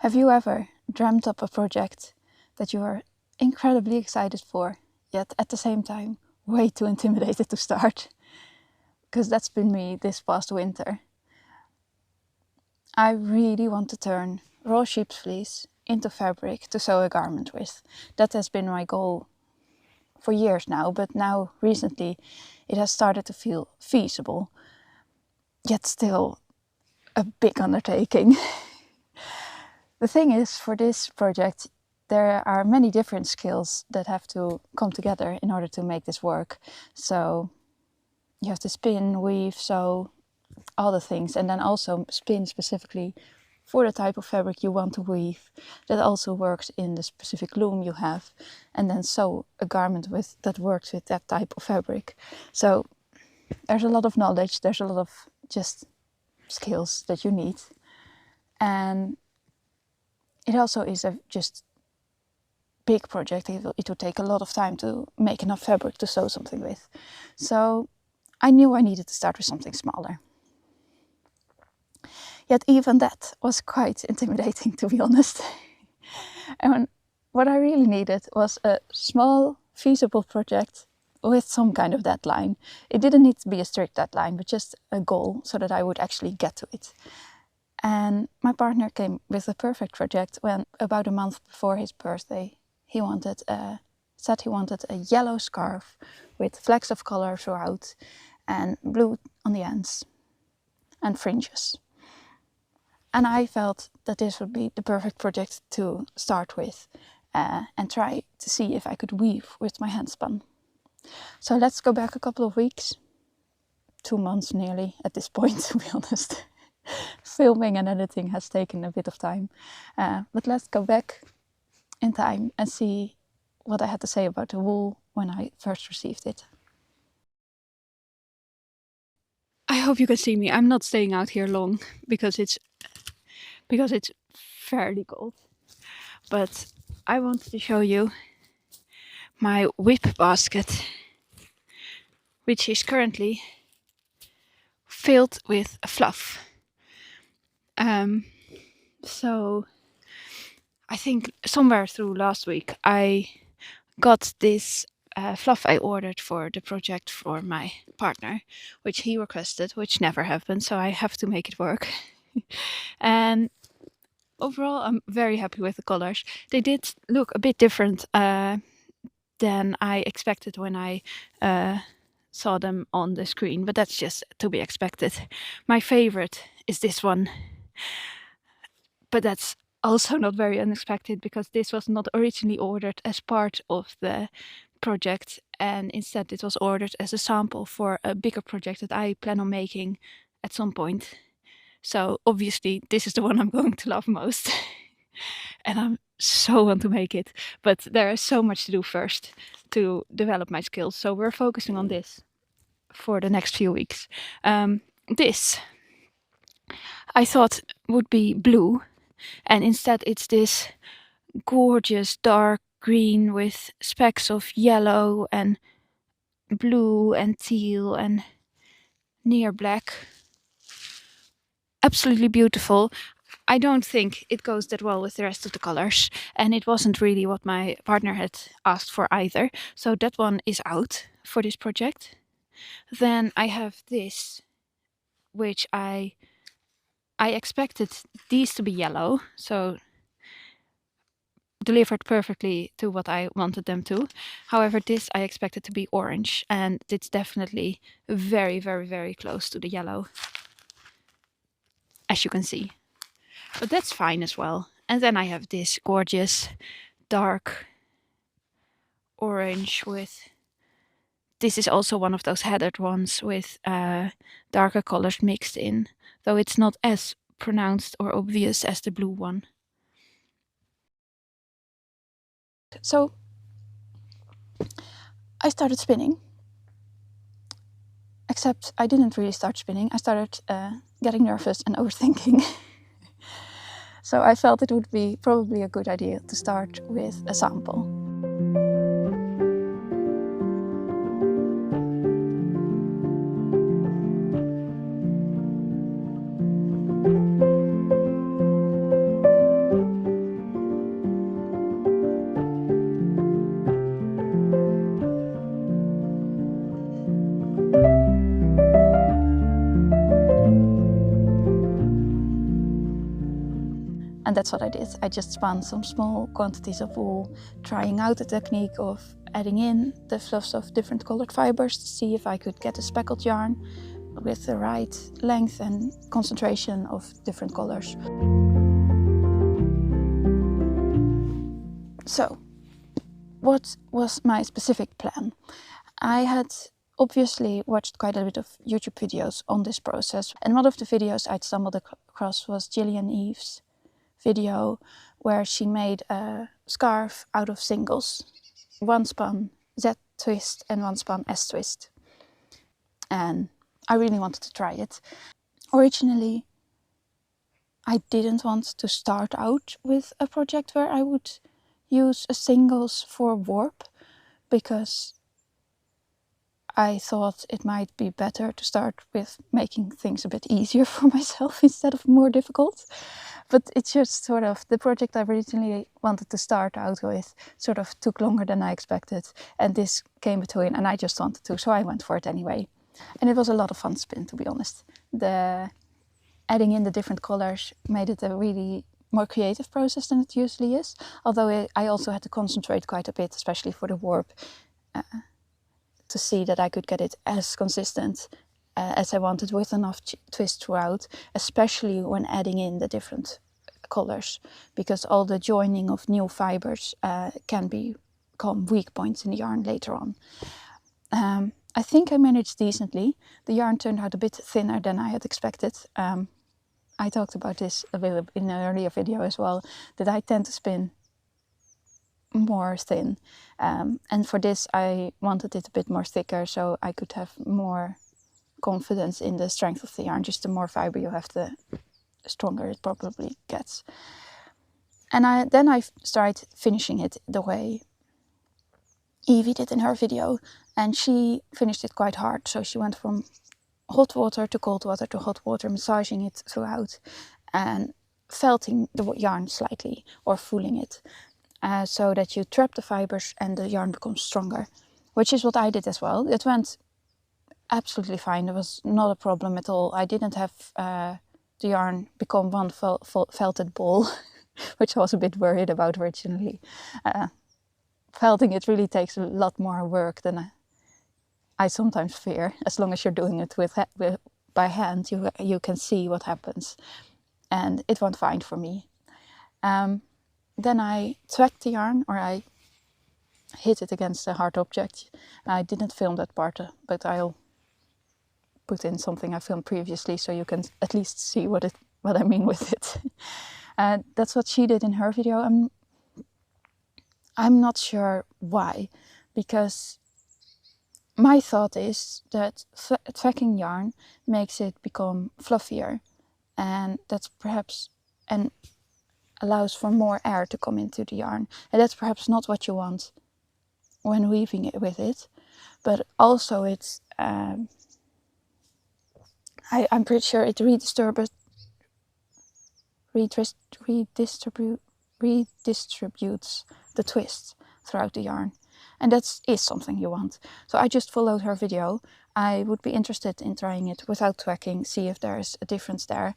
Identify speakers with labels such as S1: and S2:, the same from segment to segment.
S1: Have you ever dreamt up a project that you are incredibly excited for, yet at the same time way too intimidated to start? Because that's been me this past winter. I really want to turn raw sheep's fleece into fabric to sew a garment with. That has been my goal for years now, but now recently it has started to feel feasible, yet still a big undertaking. The thing is, for this project, there are many different skills that have to come together in order to make this work. So you have to spin, weave, sew, all the things, and then also spin specifically for the type of fabric you want to weave. That also works in the specific loom you have, and then sew a garment with that works with that type of fabric. So there's a lot of knowledge, there's a lot of just skills that you need, and it also is a just big project. It would take a lot of time to make enough fabric to sew something with. So I knew I needed to start with something smaller. Yet even that was quite intimidating, to be honest. And what I really needed was a small, feasible project with some kind of deadline. It didn't need to be a strict deadline, but just a goal so that I would actually get to it. And my partner came with the perfect project when, about a month before his birthday, he said he wanted a yellow scarf with flecks of color throughout and blue on the ends and fringes. And I felt that this would be the perfect project to start with and try to see if I could weave with my handspun. So let's go back a couple of weeks, 2 months nearly at this point, to be honest. Filming and editing has taken a bit of time, but let's go back in time and see what I had to say about the wool when I first received it. I hope you can see me. I'm not staying out here long because it's fairly cold, but I wanted to show you my whip basket, which is currently filled with fluff. So I think somewhere through last week I got this fluff I ordered for the project for my partner, which he requested, which never happened, so I have to make it work. And overall I'm very happy with the colors. They did look a bit different than I expected when I saw them on the screen, but that's just to be expected. My favorite is this one, but that's also not very unexpected because this was not originally ordered as part of the project, and instead it was ordered as a sample for a bigger project that I plan on making at some point. So obviously this is the one I'm going to love most. And I'm so want to make it, but there is so much to do first to develop my skills. So we're focusing on this for the next few weeks. This I thought would be blue, and instead it's this gorgeous dark green with specks of yellow and blue and teal and near black. Absolutely beautiful. I don't think it goes that well with the rest of the colors, and it wasn't really what my partner had asked for either, so that one is out for this project. Then I have this, which I expected these to be yellow, so delivered perfectly to what I wanted them to. However, this I expected to be orange, and it's definitely very, very, very close to the yellow, as you can see. But that's fine as well. And then I have this gorgeous dark orange with... This is also one of those heathered ones with darker colors mixed in, though it's not as pronounced or obvious as the blue one. So I started spinning, except I didn't really start spinning. I started getting nervous and overthinking. So I felt it would be probably a good idea to start with a sample. And that's what I did. I just spun some small quantities of wool, trying out the technique of adding in the fluffs of different colored fibers to see if I could get a speckled yarn with the right length and concentration of different colors. So, what was my specific plan? I had obviously watched quite a bit of YouTube videos on this process, and one of the videos I'd stumbled across was Gillian Eve's video where she made a scarf out of singles. One spun Z twist and one spun S twist. And I really wanted to try it. Originally, I didn't want to start out with a project where I would use a singles for warp, because I thought it might be better to start with making things a bit easier for myself instead of more difficult. But it's just sort of, the project I originally wanted to start out with sort of took longer than I expected, and this came between, and I just wanted to, so I went for it anyway. And it was a lot of fun spin, to be honest. The adding in the different colors made it a really more creative process than it usually is, although I also had to concentrate quite a bit, especially for the warp, to see that I could get it as consistent as I wanted, with enough twist throughout, especially when adding in the different colors, because all the joining of new fibers can become weak points in the yarn later on. I think I managed decently. The yarn turned out a bit thinner than I had expected. I talked about this a bit in an earlier video as well, that I tend to spin more thin, and for this I wanted it a bit more thicker so I could have more confidence in the strength of the yarn. Just the more fiber you have, the stronger it probably gets. And then I started finishing it the way Evie did in her video, and she finished it quite hard. So she went from hot water to cold water to hot water, massaging it throughout and felting the yarn slightly or fooling it, so that you trap the fibers and the yarn becomes stronger, which is what I did as well. It went absolutely fine. There was not a problem at all. I didn't have the yarn become one felted ball, which I was a bit worried about originally. Felting it really takes a lot more work than I sometimes fear. As long as you're doing it by hand, you can see what happens, and it went fine for me. Then I thwacked the yarn, or I hit it against a hard object. I didn't film that part, but I'll put in something I filmed previously so you can at least see what I mean with it. That's what she did in her video. I'm not sure why, because my thought is that thwacking yarn makes it become fluffier, and that's perhaps, and allows for more air to come into the yarn, and that's perhaps not what you want when weaving it with it. But also it's I'm pretty sure it redistributes the twist throughout the yarn, and that is something you want. So I just followed her video. I would be interested in trying it without thwacking, see if there's a difference there.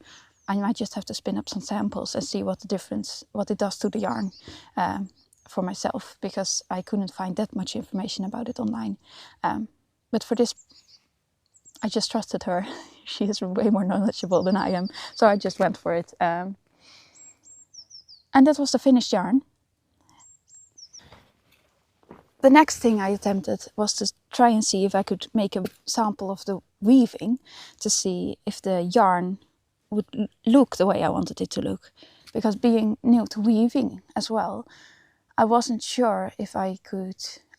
S1: I might just have to spin up some samples and see what it does to the yarn for myself, because I couldn't find that much information about it online. But for this, I just trusted her. She is way more knowledgeable than I am, so I just went for it. And that was the finished yarn. The next thing I attempted was to try and see if I could make a sample of the weaving, to see if the yarn would look the way I wanted it to look. Because being new to weaving as well, I wasn't sure if I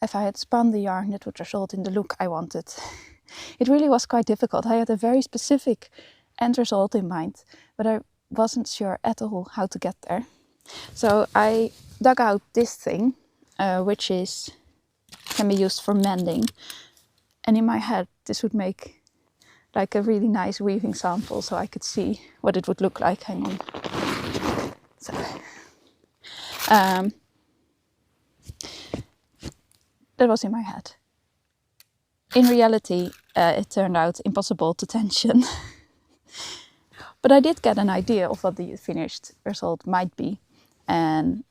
S1: had spun the yarn, that would result in the look I wanted. It really was quite difficult. I had a very specific end result in mind, but I wasn't sure at all how to get there. So I dug out this thing, which can be used for mending. And in my head, this would make like a really nice weaving sample, so I could see what it would look like. Hang on. So, that was in my head. In reality, it turned out impossible to tension. But I did get an idea of what the finished result might be, and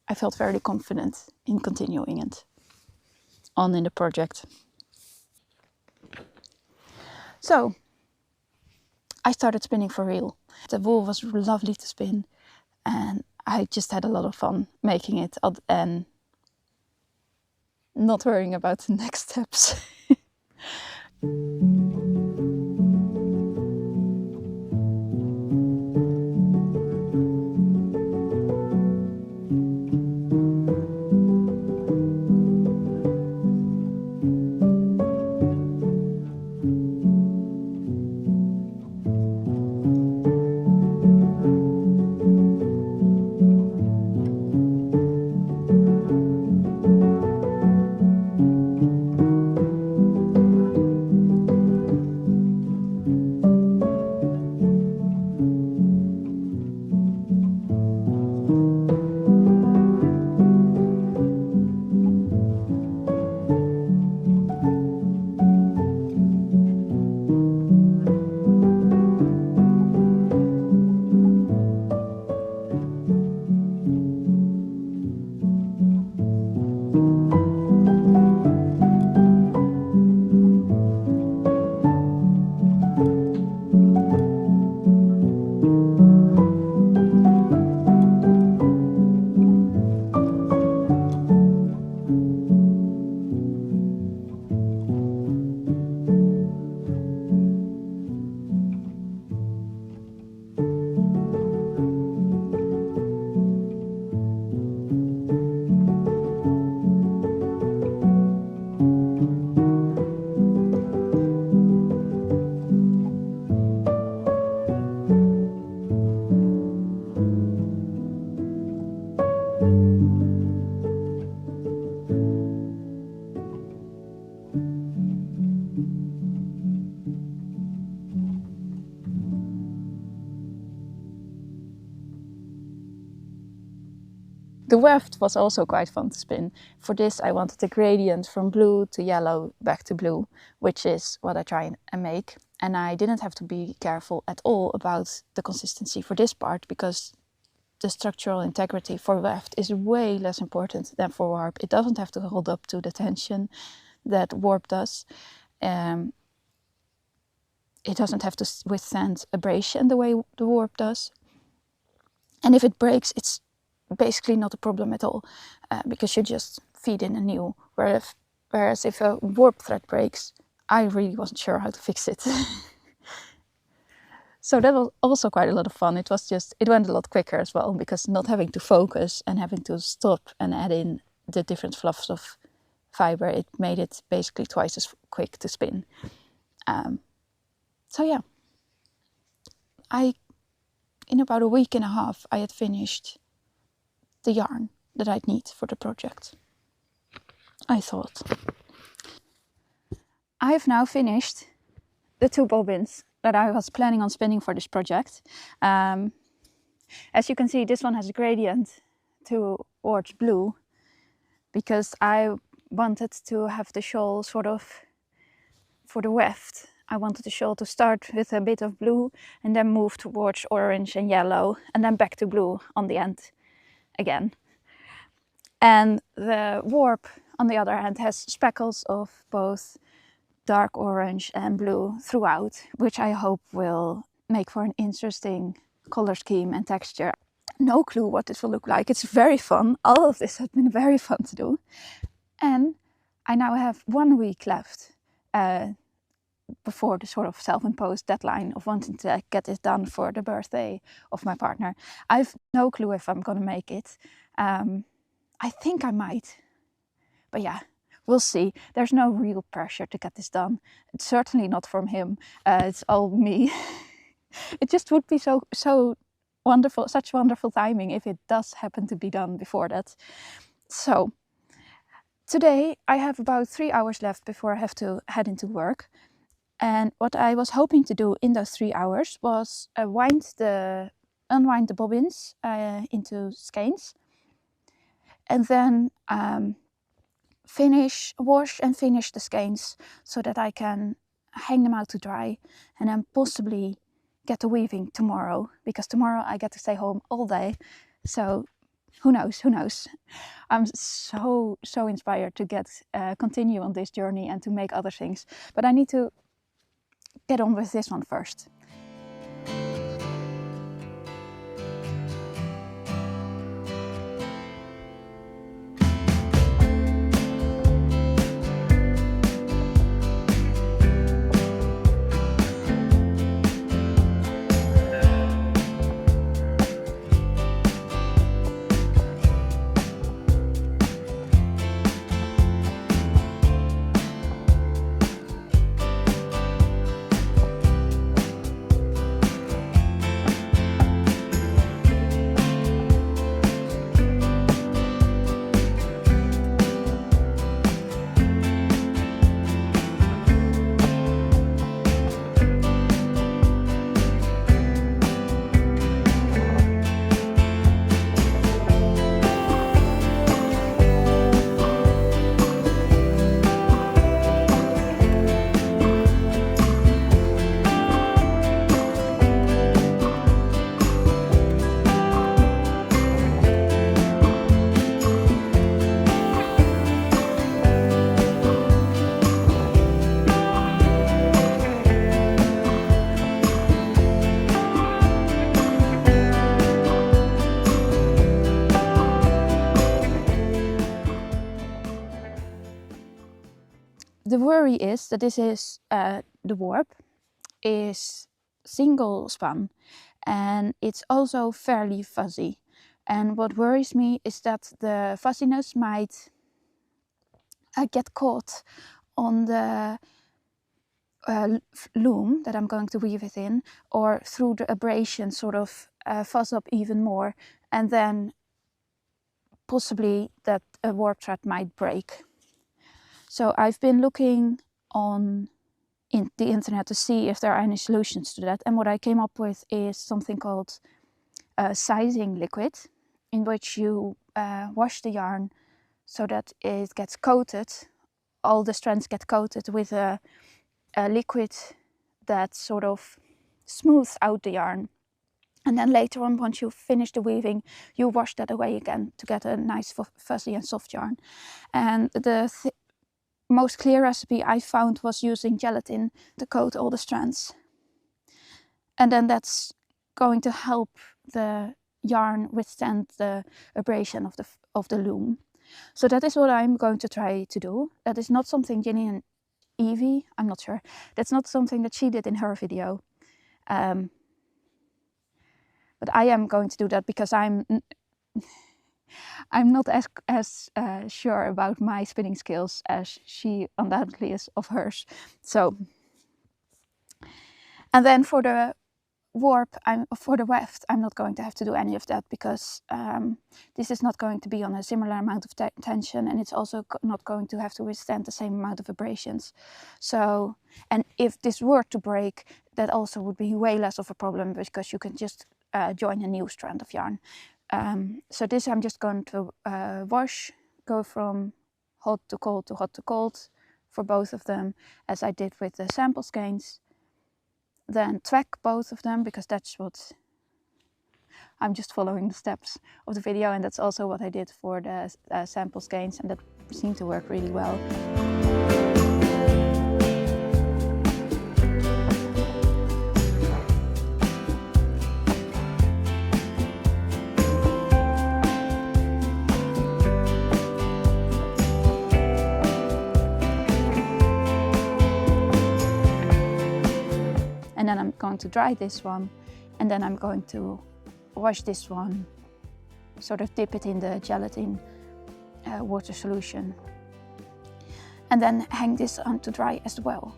S1: I felt very confident in continuing it on in the project. So I started spinning for real. The wool was lovely to spin, and I just had a lot of fun making it and not worrying about the next steps. The weft was also quite fun to spin. For this I wanted a gradient from blue to yellow back to blue, which is what I try and make. And I didn't have to be careful at all about the consistency for this part, because the structural integrity for weft is way less important than for warp. It doesn't have to hold up to the tension that warp does. It doesn't have to withstand abrasion the way the warp does. And if it breaks, it's basically not a problem at all, because you just feed in a new. Whereas if a warp thread breaks, I really wasn't sure how to fix it. So that was also quite a lot of fun. It went a lot quicker as well, because not having to focus and having to stop and add in the different fluffs of fiber, it made it basically twice as quick to spin. So yeah, in about a week and a half, I had finished the yarn that I'd need for the project, I thought. I have now finished the 2 bobbins that I was planning on spinning for this project. As you can see, this one has a gradient towards blue, because I wanted to have the shawl sort of, for the weft, I wanted the shawl to start with a bit of blue and then move towards orange and yellow and then back to blue on the end again. And the warp, on the other hand, has speckles of both dark orange and blue throughout, which I hope will make for an interesting color scheme and texture. No clue what this will look like. It's very fun. All of this has been very fun to do. And I now have 1 week left before the sort of self-imposed deadline of wanting to get this done for the birthday of my partner. I've no clue if I'm gonna make it. I think I might, but yeah, we'll see. There's no real pressure to get this done. It's certainly not from him. It's all me. It just would be so wonderful, such wonderful timing if it does happen to be done before that. So today I have about 3 hours left before I have to head into work. And what I was hoping to do in those 3 hours was unwind the bobbins into skeins, and then wash and finish the skeins so that I can hang them out to dry, and then possibly get to weaving tomorrow, because tomorrow I get to stay home all day. So who knows, who knows. I'm so inspired to continue on this journey and to make other things, but I need to get on with this one first. The worry is that this is the warp is single spun, and it's also fairly fuzzy. And what worries me is that the fuzziness might get caught on the loom that I'm going to weave it in, or through the abrasion sort of fuzz up even more, and then possibly that a warp thread might break. So I've been looking on the internet to see if there are any solutions to that, and what I came up with is something called sizing liquid, in which you wash the yarn so that it gets coated, all the strands get coated with a liquid that sort of smooths out the yarn. And then later on, once you finish the weaving, you wash that away again to get a nice fuzzy and soft yarn. And the most clear recipe I found was using gelatin to coat all the strands. And then that's going to help the yarn withstand the abrasion of the loom. So that is what I'm going to try to do. That is not something Ginny and Evie, I'm not sure, that's not something that she did in her video. But I am going to do that because I'm not as sure about my spinning skills as she undoubtedly is of hers. So, and then for the warp, for the weft, I'm not going to have to do any of that, because this is not going to be on a similar amount of tension, and it's also not going to have to withstand the same amount of abrasions. So, and if this were to break, that also would be way less of a problem, because you can just join a new strand of yarn. So this I'm just going to wash, go from hot to cold to hot to cold for both of them, as I did with the sample skeins. Then twack both of them, because that's what I'm just following the steps of the video, and that's also what I did for the sample skeins, and that seemed to work really well. And then I'm going to dry this one, and then I'm going to wash this one, sort of dip it in the gelatin water solution, and then hang this on to dry as well.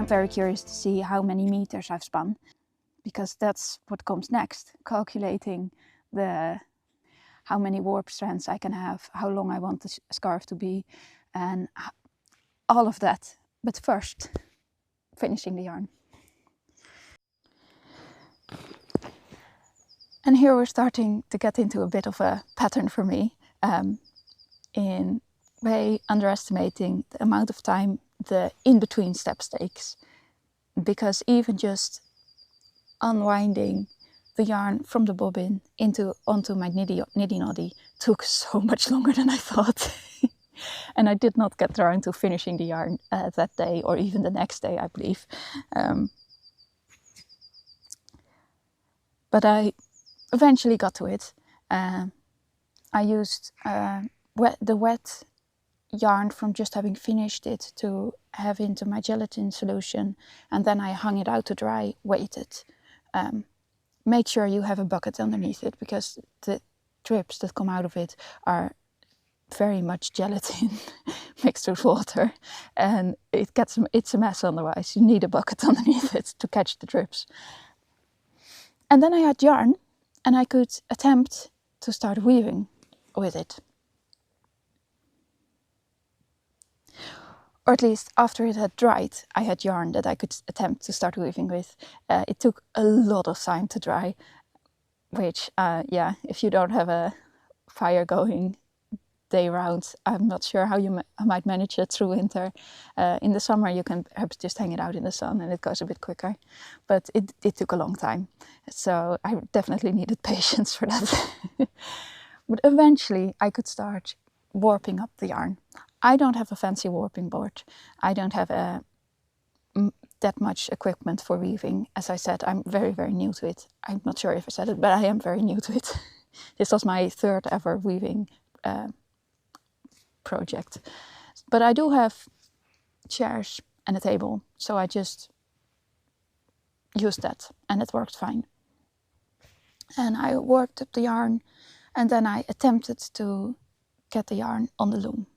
S1: Very curious to see how many meters I've spun, because that's what comes next, calculating how many warp strands I can have, how long I want the scarf to be, and all of that. But first, finishing the yarn. And here we're starting to get into a bit of a pattern for me, in way underestimating the amount of time the in-between steps takes. Because even just unwinding the yarn from the bobbin onto my niddy noddy took so much longer than I thought. And I did not get around to finishing the yarn that day, or even the next day, I believe. But I eventually got to it. I used the wet yarn from just having finished it to have into my gelatin solution, and then I hung it out to dry, waited. Make sure you have a bucket underneath it, because the drips that come out of it are very much gelatin mixed with water, and it's a mess otherwise. You need a bucket underneath it to catch the drips. And then I had yarn, and I could attempt to start weaving with it. Or at least after it had dried, I had yarn that I could attempt to start weaving with. It took a lot of time to dry, which, if you don't have a fire going day round, I'm not sure how you might manage it through winter. In the summer, you can perhaps just hang it out in the sun and it goes a bit quicker. But it took a long time. So I definitely needed patience for that. But eventually, I could start warping up the yarn. I don't have a fancy warping board. I don't have that much equipment for weaving. As I said, I'm very, very new to it. I'm not sure if I said it, but I am very new to it. This was my third ever weaving project. But I do have chairs and a table, so I just used that and it worked fine. And I worked up the yarn, and then I attempted to get the yarn on the loom.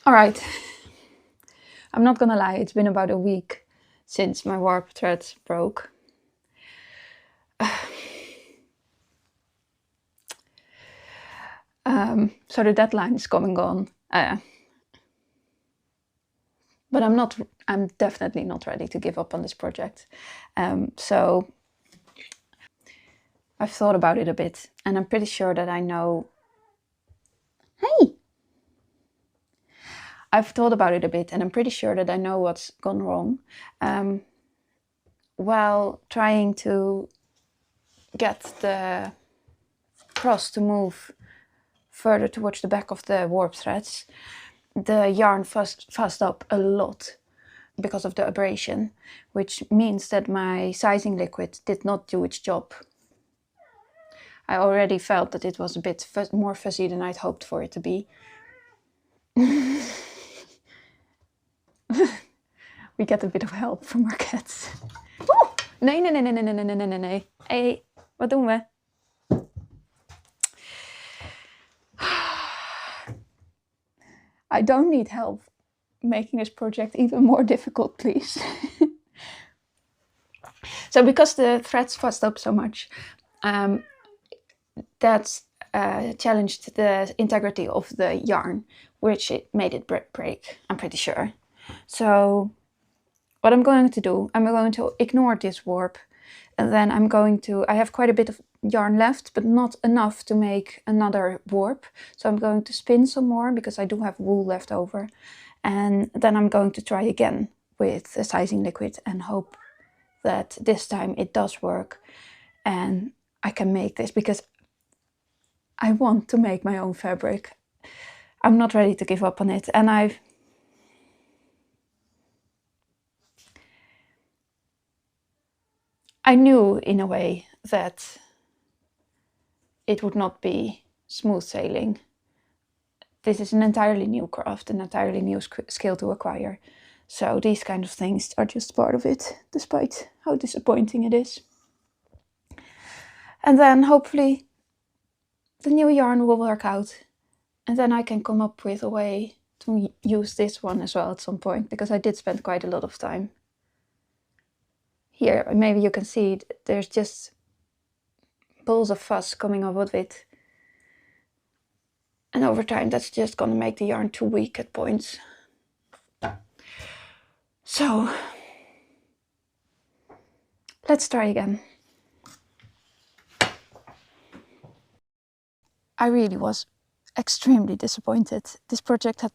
S1: All right, I'm not gonna lie, it's been about a week since my warp thread broke. So the deadline is come and gone. But I'm definitely not ready to give up on this project. So I've thought about it a bit, and I'm pretty sure that I know. Hey! I've thought about it a bit, and I'm pretty sure that I know what's gone wrong. While trying to get the cross to move further towards the back of the warp threads, the yarn fuzzed up a lot because of the abrasion, which means that my sizing liquid did not do its job. I already felt that it was a bit more fuzzy than I'd hoped for it to be. We get a bit of help from our cats. Oh, nee. Hey, wat doen we? I don't need help making this project even more difficult, please. So because the threads fuzzed up so much, that challenged the integrity of the yarn, which it made it break, I'm pretty sure. So what I'm going to do, I'm going to ignore this warp, and then I have quite a bit of yarn left, but not enough to make another warp. So I'm going to spin some more, because I do have wool left over. And then I'm going to try again with the sizing liquid and hope that this time it does work and I can make this, because I want to make my own fabric. I'm not ready to give up on it, and I knew in a way that it would not be smooth sailing. This is an entirely new craft, an entirely new skill to acquire. So these kind of things are just part of it, despite how disappointing it is. And then hopefully the new yarn will work out, and then I can come up with a way to use this one as well at some point, because I did spend quite a lot of time. Here, maybe you can see there's just balls of fuzz coming up with it. And over time, that's just gonna make the yarn too weak at points. So, let's try again. I really was extremely disappointed. This project had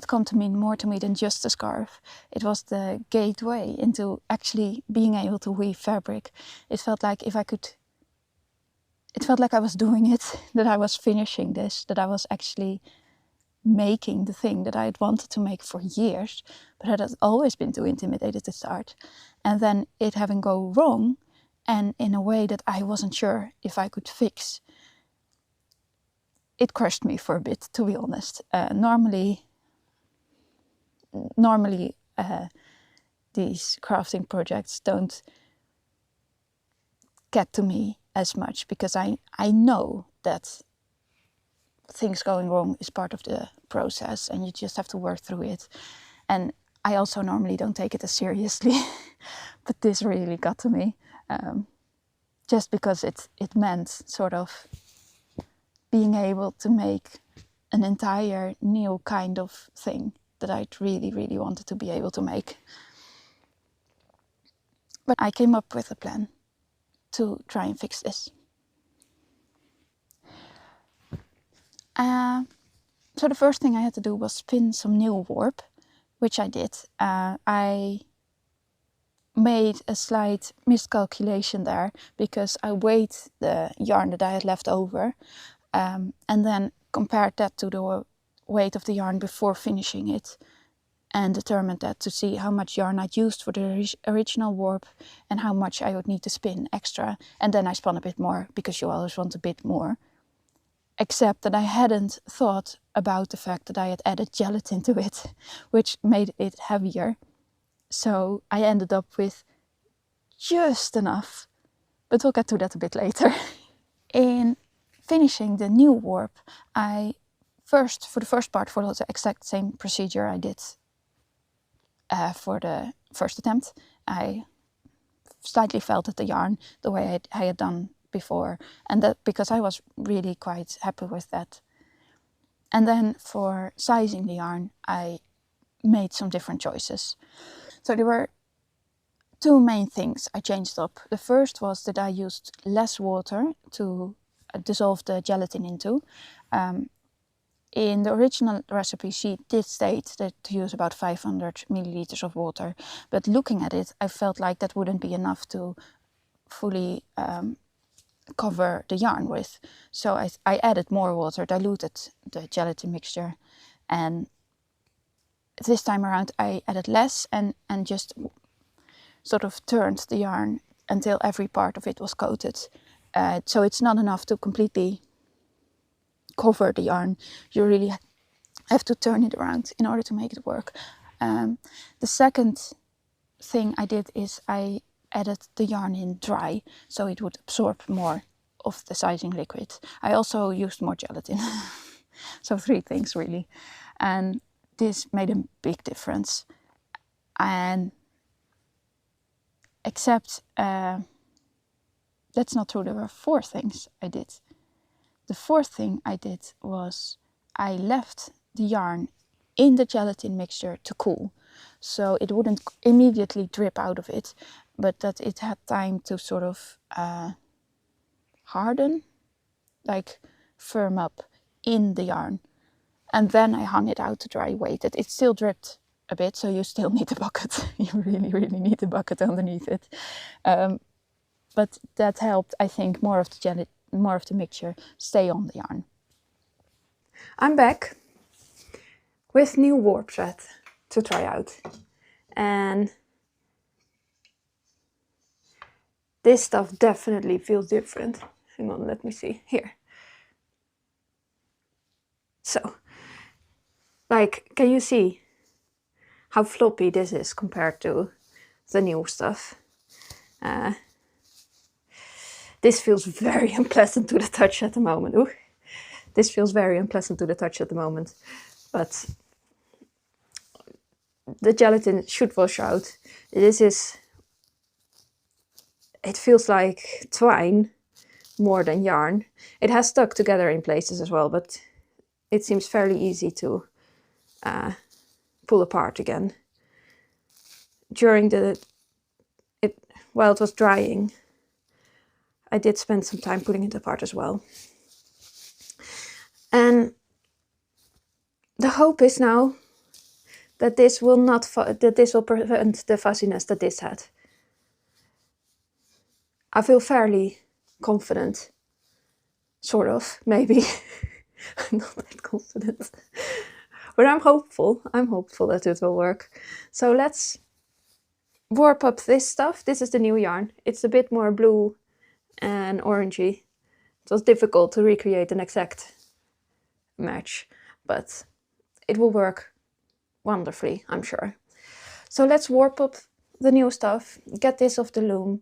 S1: come to mean more to me than just a scarf. It was the gateway into actually being able to weave fabric. It felt like I was doing it, that I was finishing this, that I was actually making the thing that I had wanted to make for years, but had always been too intimidated to start. And then it having go wrong, and in a way that I wasn't sure if I could fix. It crushed me for a bit, to be honest. Normally, these crafting projects don't get to me as much, because I know that things going wrong is part of the process and you just have to work through it. And I also normally don't take it as seriously, but this really got to me, just because it meant sort of being able to make an entire new kind of thing that I'd really, really wanted to be able to make. But I came up with a plan to try and fix this. So the first thing I had to do was spin some new warp, which I did. I made a slight miscalculation there, because I weighed the yarn that I had left over, and then compared that to the weight of the yarn before finishing it, and determined that to see how much yarn I'd used for the original warp and how much I would need to spin extra. And then I spun a bit more, because you always want a bit more. Except that I hadn't thought about the fact that I had added gelatin to it, which made it heavier. So I ended up with just enough, but we'll get to that a bit later. In finishing the new warp, for the first part, followed the exact same procedure I did for the first attempt. I slightly felted the yarn the way I had done before, and that because I was really quite happy with that. And then for sizing the yarn, I made some different choices. So there were two main things I changed up. The first was that I used less water to dissolve the gelatin into. In the original recipe, she did state that to use about 500 milliliters of water, but looking at it, I felt like that wouldn't be enough to fully cover the yarn with. So I added more water, diluted the gelatin mixture, and this time around I added less and just sort of turned the yarn until every part of it was coated. So it's not enough to completely cover the yarn. You really have to turn it around in order to make it work. The second thing I did is I added the yarn in dry, so it would absorb more of the sizing liquid. I also used more gelatin. So 3 things really. And this made a big difference. And except, that's not true, there were 4 things I did. The 4th thing I did was I left the yarn in the gelatin mixture to cool, so it wouldn't immediately drip out of it, but that it had time to sort of harden, like firm up in the yarn. And then I hung it out to dry, waited. It still dripped a bit, so you still need a bucket. You really, really need a bucket underneath it. But that helped, I think, more of the mixture stay on the yarn. I'm back. with new warp thread to try out. And this stuff definitely feels different. Hang on, let me see. Here. So, like, can you see how floppy this is compared to the new stuff? This feels very unpleasant to the touch at the moment. Ooh, this feels very unpleasant to the touch at the moment. But the gelatin should wash out. It feels like twine more than yarn. It has stuck together in places as well, but it seems fairly easy to pull apart again. While it was drying, I did spend some time putting it apart as well. And the hope is now that this will prevent the fuzziness that this had. I feel fairly confident, sort of, maybe. I'm not that confident, but I'm hopeful. I'm hopeful that it will work. So let's warp up this stuff. This is the new yarn. It's a bit more blue and orangey. It was difficult to recreate an exact match, but it will work wonderfully, I'm sure. So let's warp up the new stuff, get this off the loom,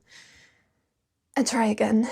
S1: and try again.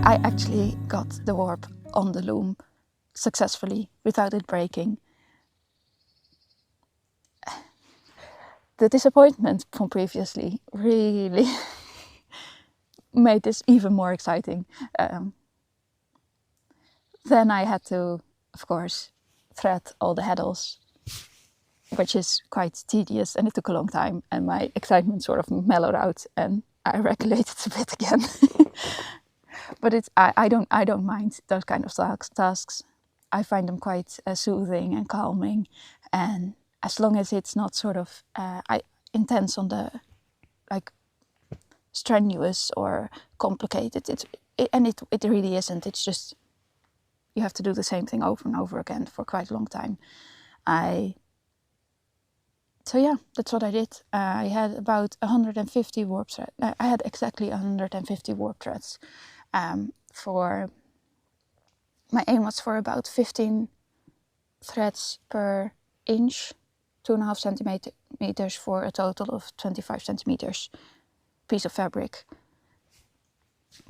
S1: I actually got the warp on the loom successfully without it breaking. The disappointment from previously really made this even more exciting. Then I had to, of course, thread all the heddles, which is quite tedious, and it took a long time, and my excitement sort of mellowed out and I regulated a bit again. But I don't mind those kind of tasks. I find them quite soothing and calming, and as long as it's not sort of intense on the like strenuous or complicated, it really isn't. It's just you have to do the same thing over and over again for quite a long time. So yeah, that's what I did. I had about 150 warp threads. I had exactly 150 warp threads. My aim was for about 15 threads per inch, 2.5 centimeters for a total of 25 centimeters piece of fabric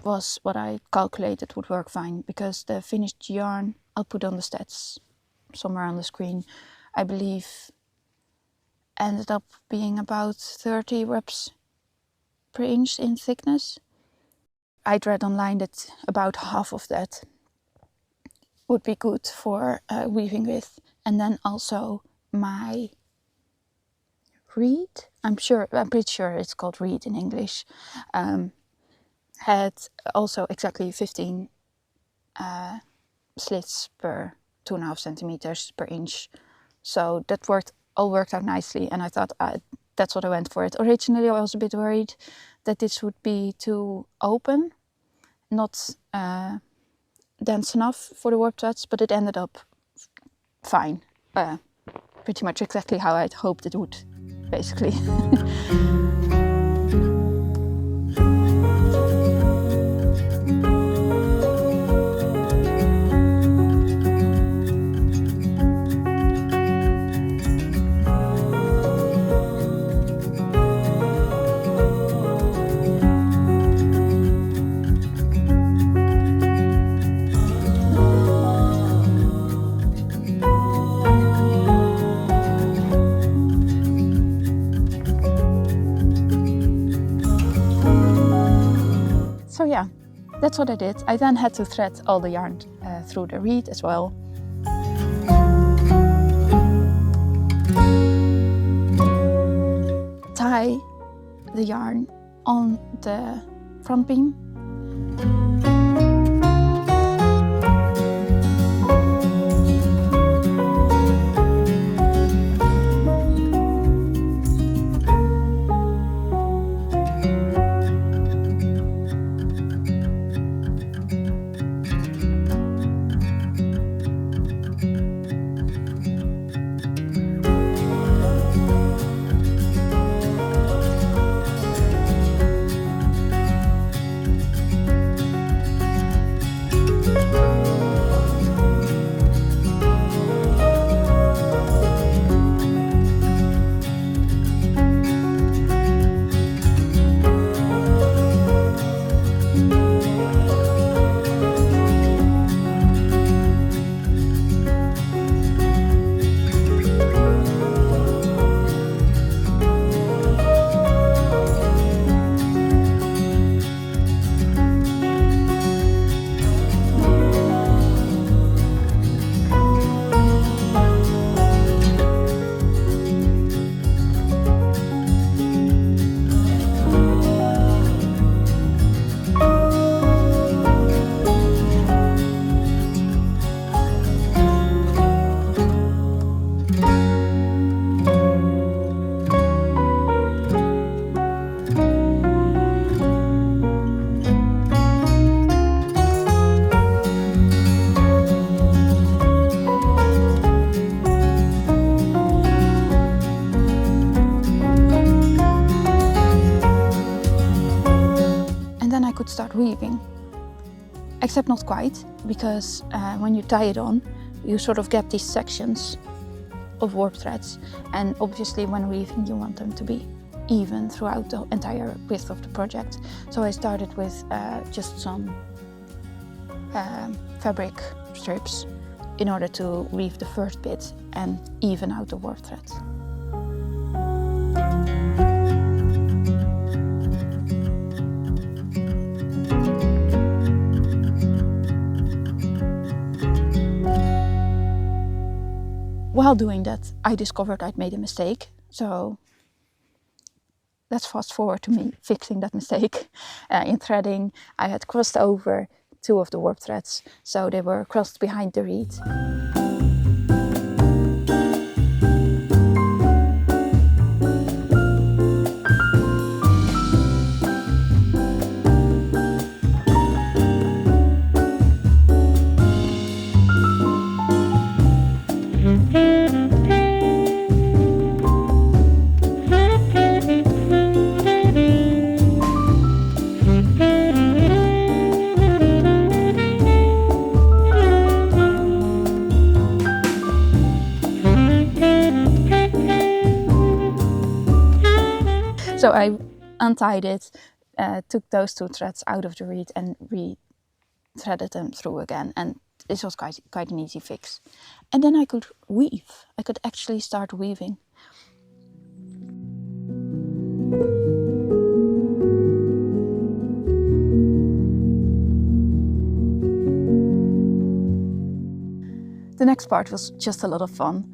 S1: was what I calculated would work fine, because the finished yarn, I'll put on the stats somewhere on the screen, I believe ended up being about 30 reps per inch in thickness. I'd read online that about half of that would be good for weaving with, and then also my reed, I'm pretty sure it's called reed in English, had also exactly 15 slits per 2.5 centimeters per inch. So that all worked out nicely, and I thought that's what I went for it. Originally I was a bit worried that this would be too open, not dense enough for the warp threads, but it ended up fine. Pretty much exactly how I'd hoped it would, basically. So yeah, that's what I did. I then had to thread all the yarn through the reed as well. Tie the yarn on the front beam. Could start weaving, except not quite, because when you tie it on, you sort of get these sections of warp threads, and obviously when weaving you want them to be even throughout the entire width of the project. So I started with just some fabric strips in order to weave the first bit and even out the warp threads. While doing that, I discovered I'd made a mistake, so let's fast forward to me fixing that mistake. In threading, I had crossed over 2 of the warp threads, so they were crossed behind the reed. So I untied it, took those 2 threads out of the reed and re-threaded them through again, and this was quite an easy fix. And then I could weave. I could actually start weaving. The next part was just a lot of fun.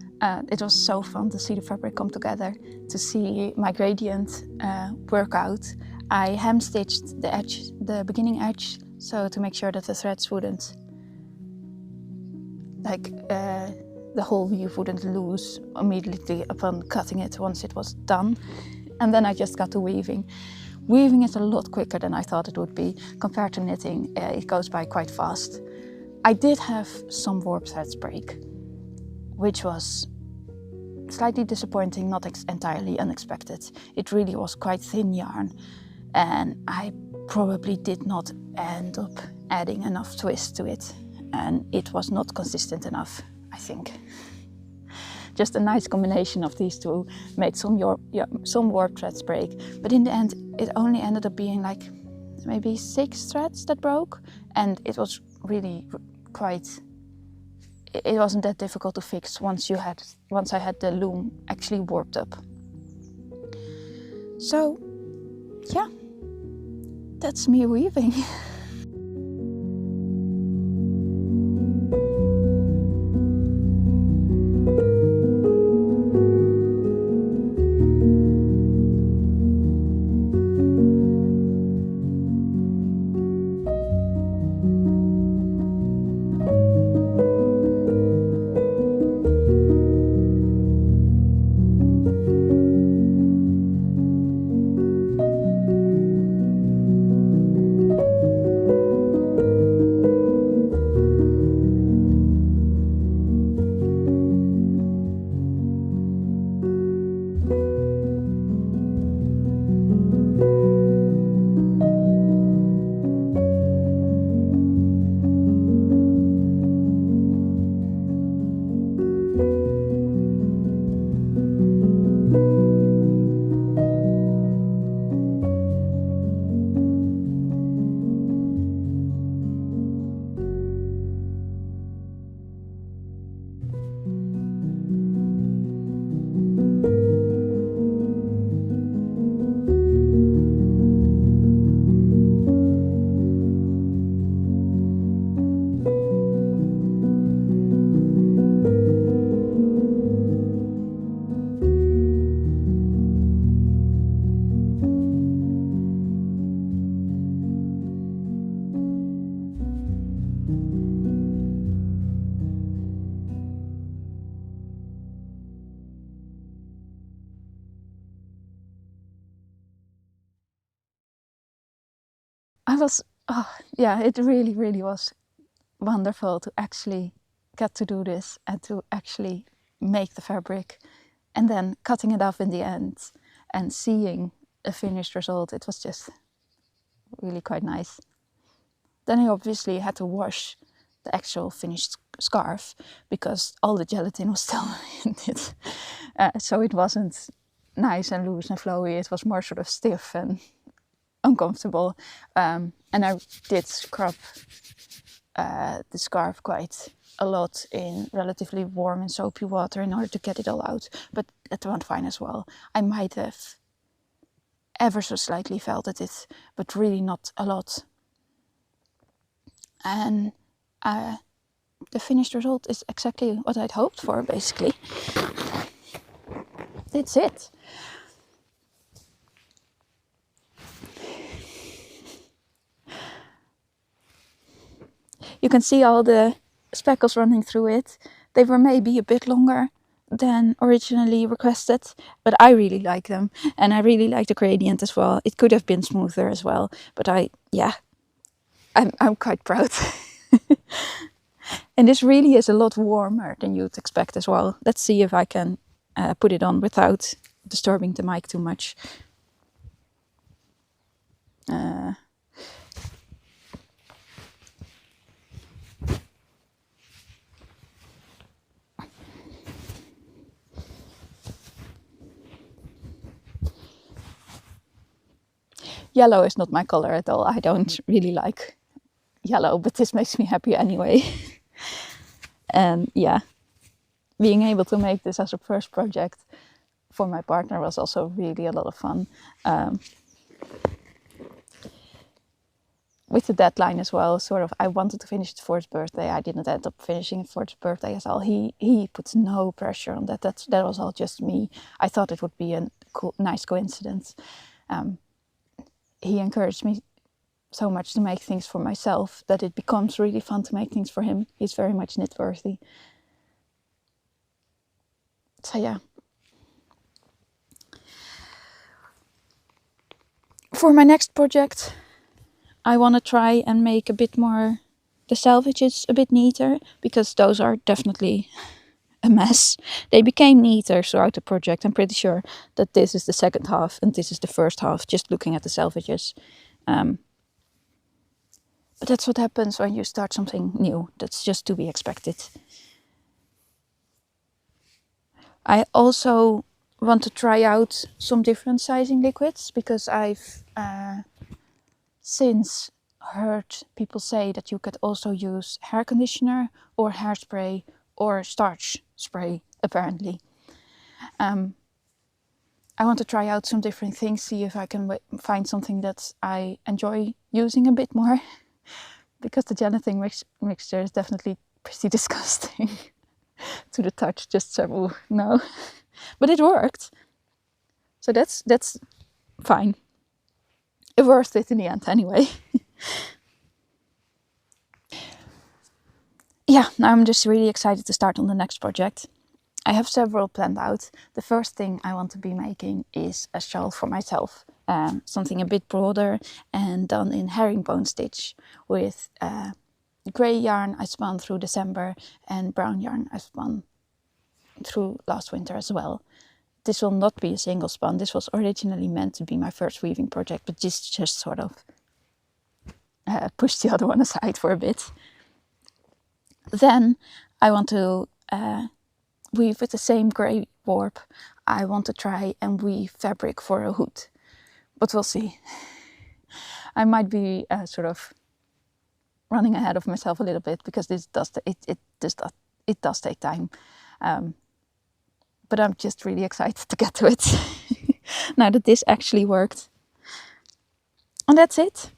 S1: It was so fun to see the fabric come together, to see my gradient work out. I hem-stitched the edge, the beginning edge, so to make sure that the threads wouldn't, the whole weave wouldn't lose immediately upon cutting it once it was done. And then I just got to weaving. Weaving is a lot quicker than I thought it would be. Compared to knitting, it goes by quite fast. I did have some warp threads break, which was slightly disappointing, not entirely unexpected. It really was quite thin yarn, and I probably did not end up adding enough twist to it, and it was not consistent enough, I think. Just a nice combination of these two made some warp threads break, but in the end it only ended up being like maybe 6 threads that broke, and it was really it wasn't that difficult to fix once I had the loom actually warped up. So yeah, that's me weaving. It really, really was wonderful to actually get to do this and to actually make the fabric and then cutting it off in the end and seeing a finished result. It was just really quite nice. Then I obviously had to wash the actual finished scarf because all the gelatin was still in it. So it wasn't nice and loose and flowy. It was more sort of stiff and uncomfortable. And I did scrub the scarf quite a lot in relatively warm and soapy water in order to get it all out. But that went fine as well. I might have ever so slightly felted it, but really not a lot. And the finished result is exactly what I'd hoped for, basically. That's it. You can see all the speckles running through it. They were maybe a bit longer than originally requested, but I really like them, and I really like the gradient as well. It could have been smoother as well, but I'm quite proud. And this really is a lot warmer than you'd expect as well. Let's see if I can put it on without disturbing the mic too much. Yellow is not my color at all. I don't really like yellow, but this makes me happy anyway. And yeah, being able to make this as a first project for my partner was also really a lot of fun. With the deadline as well, I wanted to finish it for his birthday. I didn't end up finishing it for his birthday as well. He puts no pressure on that. That was all just me. I thought it would be a nice coincidence. He encouraged me so much to make things for myself that it becomes really fun to make things for him. He's very much knit-worthy. So yeah. For my next project, I want to try and make a bit more, the selvages a bit neater, because those are definitely a mess. They became neater throughout the project. I'm pretty sure that this is the second half and this is the first half, just looking at the selvages. But that's what happens when you start something new. That's just to be expected. I also want to try out some different sizing liquids, because I've since heard people say that you could also use hair conditioner or hairspray or starch spray, apparently. I want to try out some different things, see if I can find something that I enjoy using a bit more, because the gelatin mixture is definitely pretty disgusting to the touch, just so no. But it worked, so that's fine. It worth it in the end anyway. Yeah, now I'm just really excited to start on the next project. I have several planned out. The first thing I want to be making is a shawl for myself. Something a bit broader and done in herringbone stitch with grey yarn I spun through December and brown yarn I spun through last winter as well. This will not be a single spun. This was originally meant to be my first weaving project, but this just sort of pushed the other one aside for a bit. Then I want to weave with the same grey warp. I want to try and weave fabric for a hood, but we'll see. I might be sort of running ahead of myself a little bit, because this does take time. But I'm just really excited to get to it now that this actually worked. And that's it.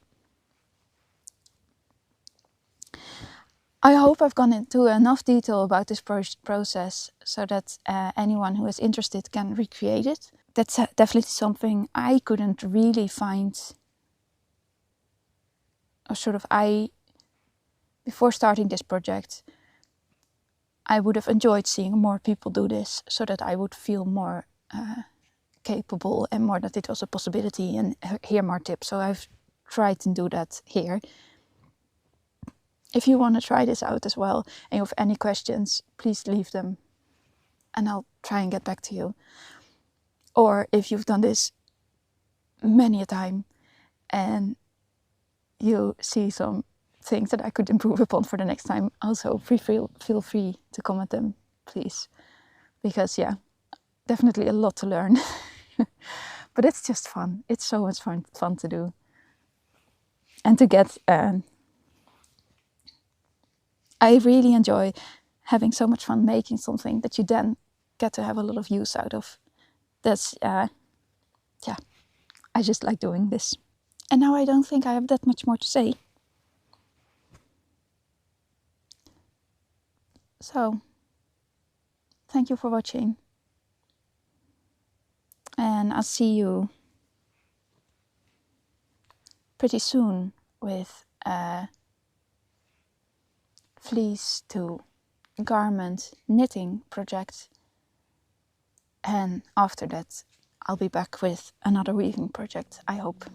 S1: I hope I've gone into enough detail about this process so that anyone who is interested can recreate it. That's definitely something I couldn't really find, or sort of before starting this project, I would have enjoyed seeing more people do this, so that I would feel more capable and more that it was a possibility and hear more tips. So I've tried to do that here. If you want to try this out as well and you have any questions, please leave them and I'll try and get back to you. Or if you've done this many a time and you see some things that I could improve upon for the next time, also feel free to comment them, please. Because yeah, definitely a lot to learn. But it's just fun. It's so much fun to do. And to get... I really enjoy having so much fun making something that you then get to have a lot of use out of. That's, yeah, I just like doing this. And now I don't think I have that much more to say. So, thank you for watching. And I'll see you pretty soon with a fleece to garment knitting project. And after that, I'll be back with another weaving project, I hope.